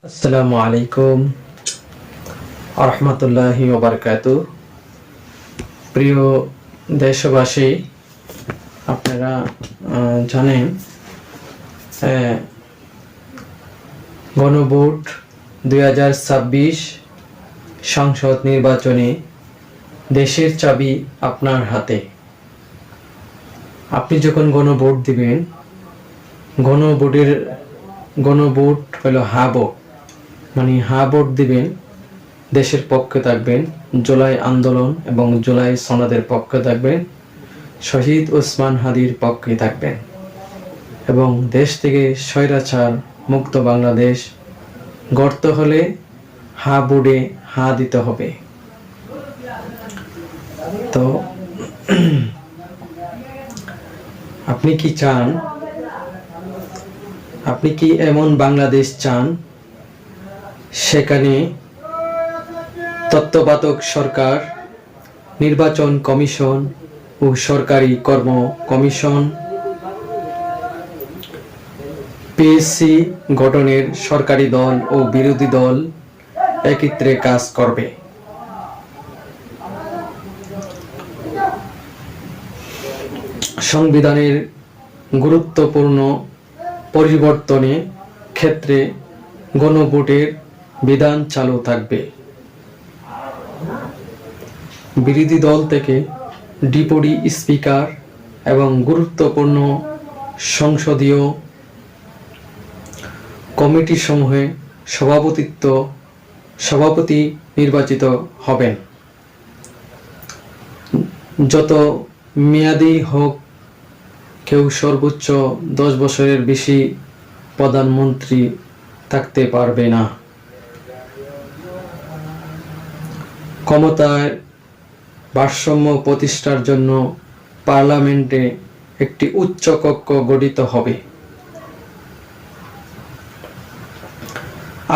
আসসালামু আলাইকুম আরহামাতুল্লাহি ওয়া বারাকাতুহু। প্রিয় দেশবাসী, আপনারা জানেন গণভোট 2026 সংসদ নির্বাচনে দেশের চাবি আপনার হাতে। আপনি যখন গণভোট দিবেন, গণভোট হলো হা ভোট, মানে হা ভোট দিবেন, দেশের পক্ষে থাকবেন, জুলাই আন্দোলন এবং জুলাই সনদের পক্ষে থাকবেন, শহীদ ওসমান হাদির পক্ষে থাকবেন এবং দেশ থেকে স্বৈরাচার মুক্ত বাংলাদেশ গড়তে হলে হা ভোটে হা দিতে হবে। তো আপনি কি চান? আপনি কি এমন বাংলাদেশ চান সেখানে তত্ত্বাবধায়ক সরকার, নির্বাচন কমিশন ও সরকারি কর্ম কমিশন, পিএসসি গঠনের সরকারি দল ও বিরোধী দল একত্রে কাজ করবে? সংবিধানের গুরুত্বপূর্ণ পরিবর্তনের ক্ষেত্রে গণভোটের বিধান চালু থাকবে। বিরোধী দল থেকে ডেপুটি স্পিকার এবং গুরুত্বপূর্ণ সংসদীয় কমিটিসমূহে সভাপতি নির্বাচিত হবেন। যত মেয়াদি হোক, কেউ সর্বোচ্চ 10 বছরের বেশি প্রধানমন্ত্রী থাকতে পারবে না। ক্ষমতার ভারসাম্য প্রতিষ্ঠার জন্য পার্লামেন্টে একটি উচ্চ কক্ষ গঠিত হবে।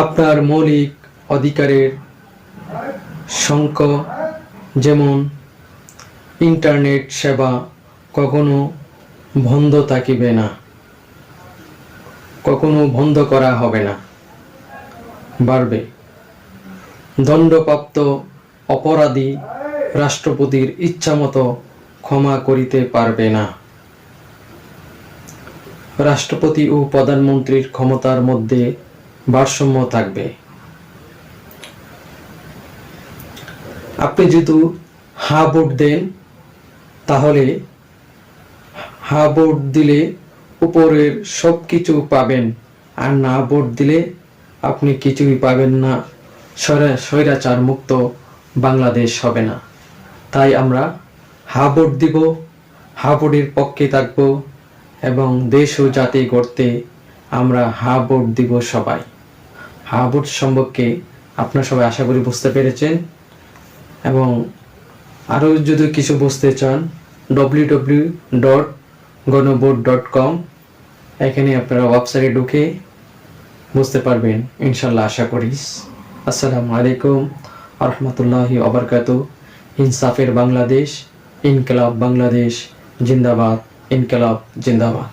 আপনার মৌলিক অধিকারের সংখ্যা, যেমন ইন্টারনেট সেবা, কখনো বন্ধ থাকিবে না, কখনো বন্ধ করা হবে না, বাড়বে। দণ্ডপ্রাপ্ত অপরাধী রাষ্ট্রপতির ইচ্ছামতো ক্ষমা করিতে পারবে না। রাষ্ট্রপতি ও প্রধানমন্ত্রীর ক্ষমতার মধ্যে ভারসাম্য থাকবে। আপনি যদি হা ভোট দেন, তাহলে হা ভোট দিলে উপরের সব কিছু পাবেন, আর না ভোট দিলে আপনি কিছুই পাবেন না। স্বৈরাচার মুক্ত বাংলাদেশ হবে না। তাই আমরা হা ভোট দিব, হা ভোটের পক্ষে থাকব এবং দেশ ও জাতি গড়তে আমরা হা ভোট দিব সবাই। হা ভোট সম্পর্কে আপনারা সবাই আশা করি বুঝতে পেরেছেন, এবং আরও যদি কিছু বুঝতে চান www.gonobot.com, এখানে আপনারা ওয়েবসাইটে ঢুকে বুঝতে পারবেন ইনশাল্লাহ, আশা করি। আসসালামু আলাইকুম আরহামাতুল্লাহি ওয়া বারাকাতুহু। ইনসাফের বাংলাদেশ, ইনকিলাব বাংলাদেশ জিন্দাবাদ, ইনকিলাব জিন্দাবাদ।